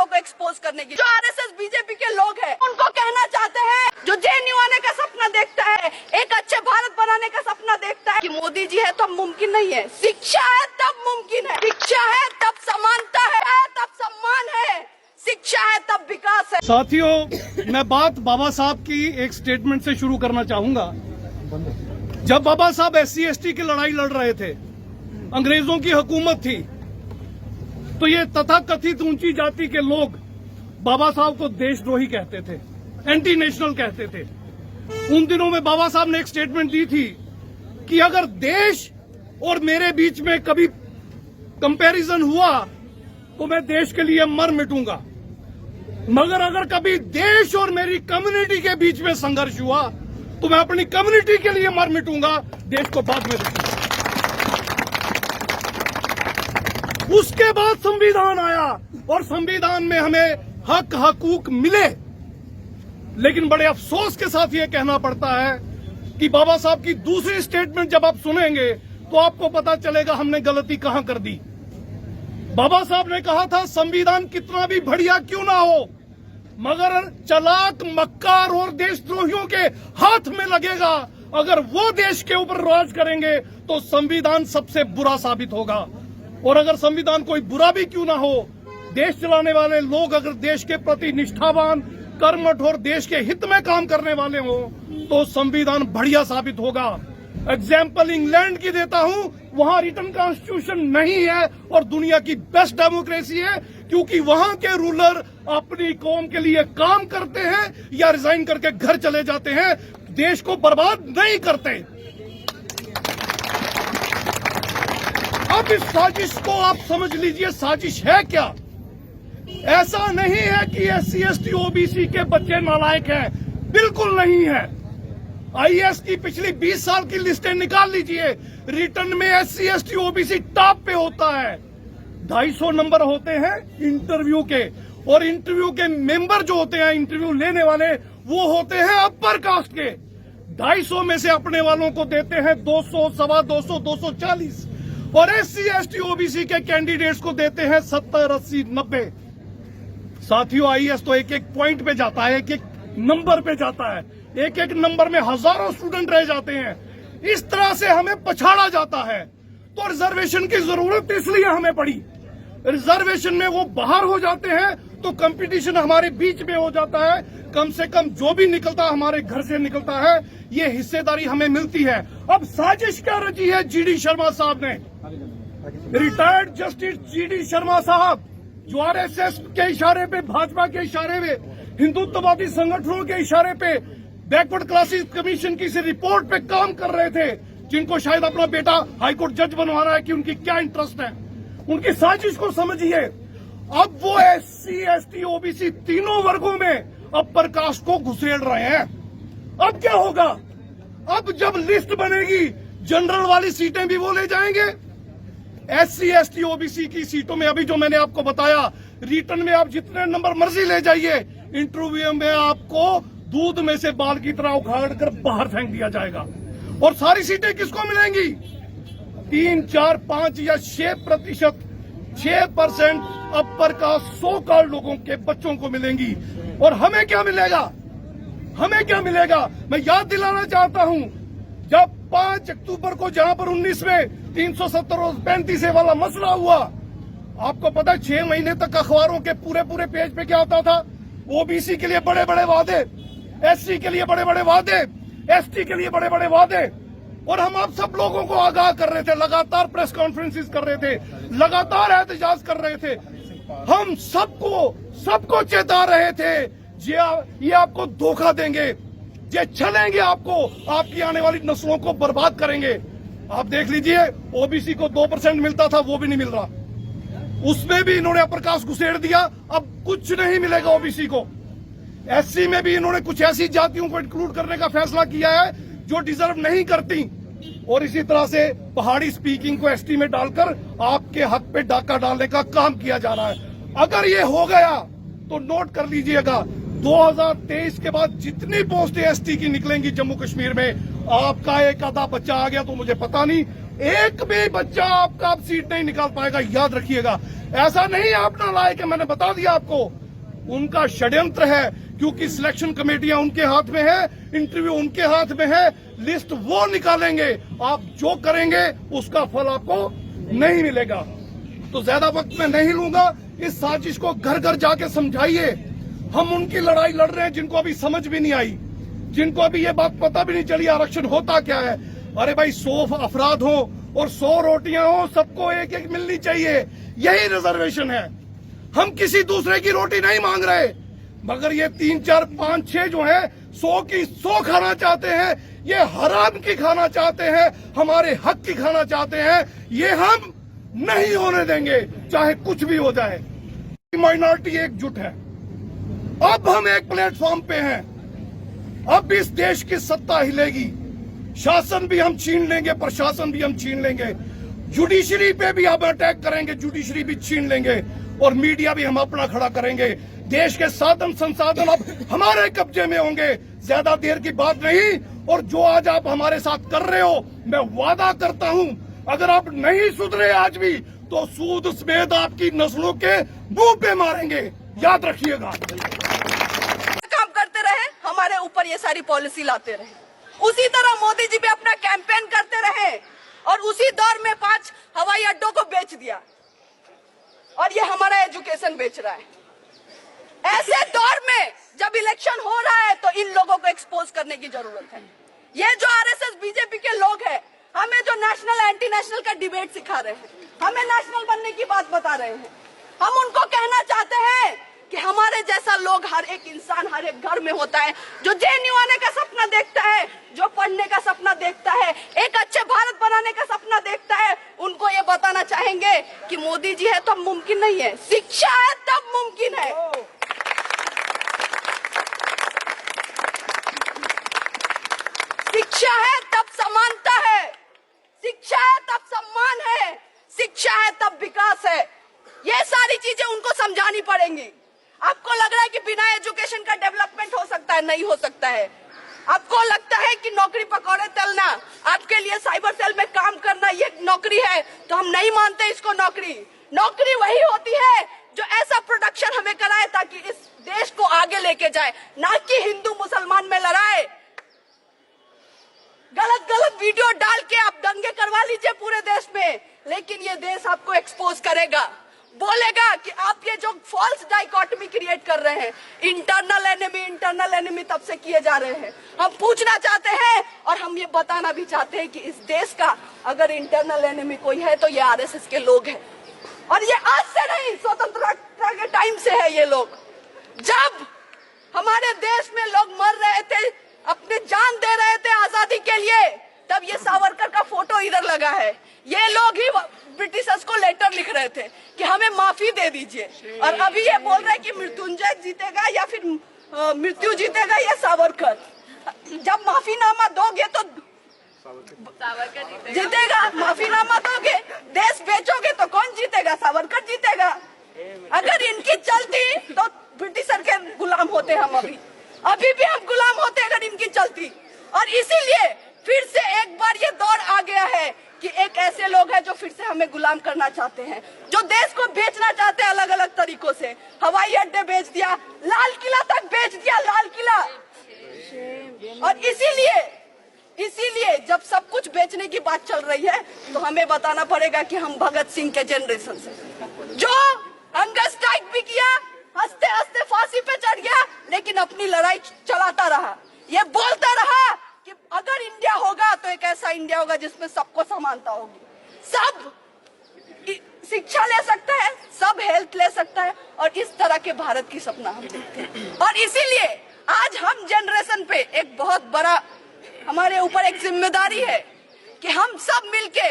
को एक्सपोज करने की। जो आरएसएस बीजेपी के लोग हैं उनको कहना चाहते हैं, जो जेएनयू आने का सपना देखता है, एक अच्छे भारत बनाने का सपना देखता है कि मोदी जी है तब मुमकिन नहीं है, शिक्षा है तब मुमकिन है, शिक्षा है तब समानता है, तब सम्मान है, शिक्षा है तब विकास है। साथियों, मैं बात बाबा साहब की एक स्टेटमेंट से शुरू करना चाहूंगा। जब बाबा साहब SC/ST की लड़ाई लड़ रहे थे, अंग्रेजों की हुकूमत थी, तो ये तथाकथित ऊंची जाति के लोग बाबा साहब को देशद्रोही कहते थे, एंटी नेशनल कहते थे। उन दिनों में बाबा साहब ने एक स्टेटमेंट दी थी कि अगर देश और मेरे बीच में कभी कंपैरिजन हुआ तो मैं देश के लिए मर मिटूंगा, मगर अगर कभी देश और मेरी कम्युनिटी के बीच में संघर्ष हुआ तो मैं अपनी कम्युनिटी के लिए मर मिटूंगा, देश को बाद में रखूंगा। उसके बाद संविधान आया और संविधान में हमें हक हकूक मिले, लेकिन बड़े अफसोस के साथ ये कहना पड़ता है कि बाबा साहब की दूसरी स्टेटमेंट जब आप सुनेंगे तो आपको पता चलेगा हमने गलती कहां कर दी। बाबा साहब ने कहा था संविधान कितना भी बढ़िया क्यों ना हो, मगर चलाक मक्कार और देशद्रोहियों के हाथ में लगेगा, अगर वो देश के ऊपर राज करेंगे तो संविधान सबसे बुरा साबित होगा। और अगर संविधान कोई बुरा भी क्यों ना हो, देश चलाने वाले लोग अगर देश के प्रति निष्ठावान, कर्मठ और देश के हित में काम करने वाले हों तो संविधान बढ़िया साबित होगा। एग्जाम्पल इंग्लैंड की देता हूं, वहां रिटन कॉन्स्टिट्यूशन नहीं है और दुनिया की बेस्ट डेमोक्रेसी है, क्योंकि वहां के रूलर अपनी कौम के लिए काम करते हैं या रिजाइन करके घर चले जाते हैं, देश को बर्बाद नहीं करते। अब इस साजिश को आप समझ लीजिए, साजिश है क्या? ऐसा नहीं है कि SC/ST OBC के बच्चे नालायक हैं, बिल्कुल नहीं है। IAS की पिछली 20 साल की लिस्टें निकाल लीजिए, रिटर्न में SC/ST OBC टॉप पे होता है। 250 नंबर होते हैं इंटरव्यू के, और इंटरव्यू के मेंबर जो होते हैं, इंटरव्यू लेने वाले, वो होते हैं अपर कास्ट के। 250 में से अपने वालों को देते हैं 200, 250, 240, और SC/ST OBC के कैंडिडेट्स को देते हैं 70, 80, 90। साथियों, IAS तो एक एक पॉइंट पे जाता है, एक एक नंबर पे जाता है, एक एक नंबर में हजारों स्टूडेंट रह जाते हैं। इस तरह से हमें पछाड़ा जाता है। तो रिजर्वेशन की जरूरत इसलिए हमें पड़ी। रिजर्वेशन में वो बाहर हो जाते हैं तो कंपटीशन हमारे बीच में हो जाता है। कम से कम जो भी निकलता है हमारे घर से निकलता है, ये हिस्सेदारी हमें मिलती है। अब साजिश क्या रची है GD शर्मा साहब ने, रिटायर्ड जस्टिस GD शर्मा साहब, जो RSS के इशारे पे, भाजपा के इशारे पे, हिंदुत्ववादी संगठनों के इशारे पे, बैकवर्ड क्लासेस कमीशन की से रिपोर्ट पे काम कर रहे थे, जिनको शायद अपना बेटा हाईकोर्ट जज बनवाना है कि उनकी क्या इंटरेस्ट है। उनकी साजिश को समझिए। अब वो SC/ST OBC तीनों वर्गों में अपर कास्ट को घुसेड़ रहे हैं। अब क्या होगा? अब जब लिस्ट बनेगी, जनरल वाली सीटें भी वो ले जाएंगे। SC/ST OBC की सीटों में अभी जो मैंने आपको बताया, रिटर्न में आप जितने नंबर मर्जी ले जाइए, इंटरव्यू में आपको दूध में से बाल की तरह उखाड़ कर बाहर फेंक दिया जाएगा। और सारी सीटें किसको मिलेंगी? 3, 4, 5 या 6%, 6% अपर का 100 कार्ड लोगों के बच्चों को मिलेंगी। और हमें क्या मिलेगा? हमें क्या मिलेगा? मैं याद दिलाना चाहता हूं, जब 5 अक्टूबर को जहां पर 19 में 370 और 35 वाला मसला हुआ, आपको पता है 6 महीने तक अखबारों के पूरे पेज पे क्या होता था? OBC के लिए बड़े बड़े वादे, SC के लिए बड़े बड़े वादे, ST के लिए बड़े बड़े वादे। और हम आप सब लोगों को आगाह कर रहे थे, लगातार प्रेस कॉन्फ्रेंसेस कर रहे थे, लगातार एहतजाज कर रहे थे, हम सबको चेता रहे थे, ये आपको धोखा देंगे, ये छलेंगे आपको, आपकी आने वाली नस्लों को बर्बाद करेंगे। आप देख लीजिए, OBC को 2% मिलता था, वो भी नहीं मिल रहा, उसमें भी इन्होंने अपर कास्ट घुसेड़ दिया। अब कुछ नहीं मिलेगा OBC को। SC में भी इन्होंने कुछ ऐसी जातियों को इंक्लूड करने का फैसला किया है जो डिजर्व नहीं करती, और इसी तरह से पहाड़ी स्पीकिंग को ST में डालकर आपके हक पे डाका डालने का काम किया जा रहा है। अगर ये हो गया तो नोट कर लीजिएगा, 2023 के बाद जितनी पोस्टें ST की निकलेंगी जम्मू कश्मीर में, आपका एक आधा बच्चा आ गया तो मुझे पता नहीं, एक भी बच्चा आपका अब सीट नहीं निकाल पाएगा, याद रखिएगा। ऐसा नहीं आप नालायक है, मैंने बता दिया आपको। उनका षड्यंत्र है, क्योंकि सिलेक्शन कमेटियां उनके हाथ में है, इंटरव्यू उनके हाथ में है, लिस्ट वो निकालेंगे। आप जो करेंगे उसका फल आपको नहीं मिलेगा। तो ज्यादा वक्त मैं नहीं लूंगा, इस साजिश को घर घर जाके समझाइए। हम उनकी लड़ाई लड़ रहे हैं जिनको अभी समझ भी नहीं आई, जिनको अभी ये बात पता भी नहीं चली आरक्षण होता क्या है। अरे भाई 100 अफराद हो और 100 रोटियां हो, सबको एक एक मिलनी चाहिए, यही रिजर्वेशन है। हम किसी दूसरे की रोटी नहीं मांग रहे, मगर ये 3, 4, 5, 6 जो है 100 की 100 खाना चाहते हैं, ये हराम की खाना चाहते हैं, हमारे हक की खाना चाहते हैं। ये हम नहीं होने देंगे, चाहे कुछ भी हो जाए। माइनॉरिटी एकजुट है, अब हम एक प्लेटफॉर्म पे हैं। अब इस देश की सत्ता हिलेगी, शासन भी हम छीन लेंगे, प्रशासन भी हम छीन लेंगे, जुडिशरी पे भी हम अटैक करेंगे, जुडिशरी भी छीन लेंगे, और मीडिया भी हम अपना खड़ा करेंगे। देश के साधन संसाधन अब हमारे कब्जे में होंगे, ज्यादा देर की बात नहीं। और जो आज आप हमारे साथ कर रहे हो, मैं वादा करता हूं, अगर आप नहीं सुधरे आज भी, तो सूद समेत आपकी नस्लों के मुंह पे मारेंगे, याद रखिएगा। काम करते रहे, हमारे ऊपर ये सारी पॉलिसी लाते रहे, उसी तरह मोदी जी भी अपना कैंपेन करते रहे, और उसी दौर में 5 हवाई अड्डों को बेच दिया, और ये हमारा एजुकेशन बेच रहा है। ऐसे दौर में जब इलेक्शन हो रहा है, तो इन लोगों को एक्सपोज करने की जरूरत है। ये जो आरएसएस बीजेपी के लोग हैं, हमें जो नेशनल एंटी नेशनल का डिबेट सिखा रहे हैं, हमें नेशनल बनने की बात बता रहे हैं, हम उनको कहना चाहते हैं कि हमारे जैसा लोग, हर एक इंसान हर एक घर में होता है, जो जेएनयू आने का सपना देखता है, जो पढ़ने का सपना देखता है, एक अच्छे भारत बनाने का सपना देखता है। उनको ये बताना चाहेंगे कि मोदी जी है तो मुमकिन नहीं है, शिक्षा है तब मुमकिन है। शिक्षा है तब समानता है, शिक्षा है तब सम्मान है, शिक्षा है तब विकास है। ये सारी चीजें उनको समझानी पड़ेंगी। आपको लग रहा है कि बिना एजुकेशन का डेवलपमेंट हो सकता है? नहीं हो सकता है। आपको लगता है कि नौकरी पकौड़े तलना, आपके लिए साइबर सेल में काम करना ये नौकरी है, तो हम नहीं मानते इसको नौकरी। नौकरी वही होती है जो ऐसा प्रोडक्शन हमें कराए ताकि इस देश को आगे लेके जाए, ना कि हिंदू मुसलमान में लड़ाए। गलत गलत वीडियो डाल के आप दंगे करवा लीजिए पूरे देश में, लेकिन ये देश आपको एक्सपोज करेगा, बोलेगा कि आप ये जो फॉल्स डाइकोटमी क्रिएट कर रहे हैं, इंटरनल एनिमी तब से किए जा रहे हैं। हम पूछना चाहते हैं और हम ये बताना भी चाहते हैं कि इस देश का अगर इंटरनल एनिमी कोई है तो ये आरएसएस के लोग हैं। और ये आज से नहीं, स्वतंत्रता के टाइम से है। ये लोग, जब हमारे देश में लोग मर रहे थे, अपने जान दे रहे थे आजादी के लिए, तब ये सावरकर का फोटो इधर लगा है। ये लोग ही ब्रिटिशर्स को लेटर लिख रहे थे कि हमें माफी दे दीजिए, और अभी ये बोल रहे हैं कि मृत्युंजय जीतेगा या फिर मृत्यु जीतेगा या सावरकर। जब माफीनामा दोगे तो सावरकर जीतेगा, माफीनामा दोगे, देश बेचोगे तो कौन जीतेगा? सावरकर जीतेगा। अगर इनकी चलती तो ब्रिटिशर के गुलाम होते हम, अभी भी हम गुलाम होते अगर इनकी चलती। और इसीलिए फिर से एक बार ये दौर आ गया है कि एक ऐसे लोग हैं जो फिर से हमें गुलाम करना चाहते हैं, जो देश को बेचना चाहते हैं अलग अलग तरीकों से। हवाई अड्डे बेच दिया, लाल किला तक बेच दिया, लाल किला। और इसीलिए जब सब कुछ बेचने की बात चल रही है, तो हमें बताना पड़ेगा कि हम भगत सिंह के जनरेशन से, जो हंगर स्ट्राइक भी किया, हंसते हंसते फांसी पे चढ़ गया, लेकिन अपनी लड़ाई चलाता रहा। ये बोलता रहा कि अगर इंडिया होगा तो एक ऐसा इंडिया होगा जिसमें सबको समानता होगी, सब शिक्षा ले सकता है, सब हेल्थ ले सकता है, और इस तरह के भारत की सपना हम देखते हैं। और इसीलिए आज हम जनरेशन पे एक बहुत बड़ा हमारे ऊपर एक जिम्मेदारी है कि हम सब मिलके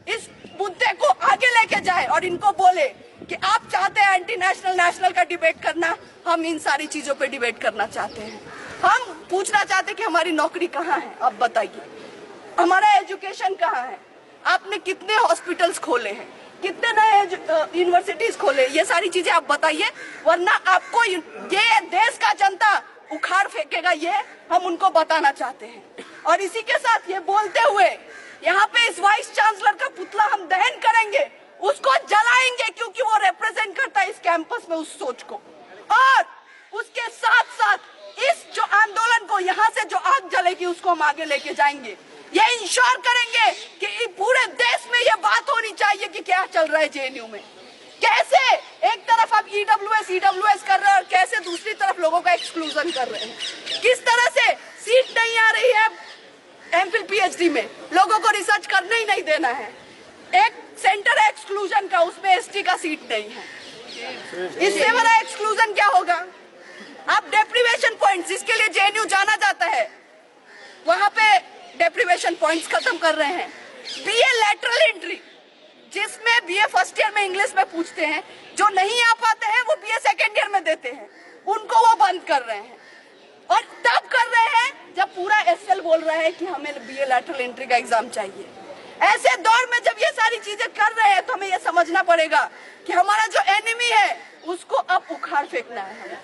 इस मुद्दे को आगे लेके जाए और इनको बोले कि आप चाहते हैं एंटी नेशनल नेशनल का डिबेट करना, हम इन सारी चीजों पे डिबेट करना चाहते हैं। हम पूछना चाहते हैं कि हमारी नौकरी कहाँ है, आप बताइए, हमारा एजुकेशन कहाँ है, आपने कितने हॉस्पिटल्स खोले हैं, कितने नए यूनिवर्सिटीज खोले, ये सारी चीजें आप बताइए, वरना आपको ये देश का जनता उखाड़ फेंकेगा। ये हम उनको बताना चाहते हैं। और इसी के साथ ये बोलते हुए यहाँ पे इस वाइस चांसलर का पुतला हम दहन करेंगे, उसको जलाएंगे, क्योंकि वो रिप्रेजेंट करता है इस कैंपस में उस सोच को। और उसके साथ साथ इस जो आंदोलन को यहाँ से जो आग जलेगी उसको हम आगे लेके जाएंगे। ये इंश्योर करेंगे कि पूरे देश में ये बात होनी चाहिए कि क्या चल रहा है जेएनयू में। कैसे एक तरफ आप ईडब्ल्यूएस कर रहे हैं और कैसे दूसरी तरफ लोगों का एक्सक्लूजन कर रहे हैं। किस तरह से सीट नहीं आ रही है एमफिल पीएचडी में, लोगों को रिसर्च करने ही नहीं देना है। एक सेंटर है एक्सक्लूजन का, उसमें एसटी का सीट नहीं है। इससे बड़ा एक्सक्लूजन क्या होगा। आप डेप्रीवेशन पॉइंट्स, जिसके लिए जेएनयू जाना जाता है, वहां पे डेप्रीवेशन पॉइंट्स खत्म कर रहे हैं। बीए लैटरल एंट्री, जिसमें बीए फर्स्ट ईयर में इंग्लिश में पूछते हैं, जो नहीं आ पाते हैं वो बीए सेकेंड ईयर में देते हैं, उनको वो बंद कर रहे हैं। और तब कर रहे हैं जब पूरा एसएल बोल रहा है कि हमें बीए लैटरल एंट्री का एग्जाम चाहिए। ऐसे दौर में जब ये सारी चीजें कर रहे हैं तो हमें ये समझना पड़ेगा कि हमारा जो एनिमी है उसको अब उखाड़ फेंकना है।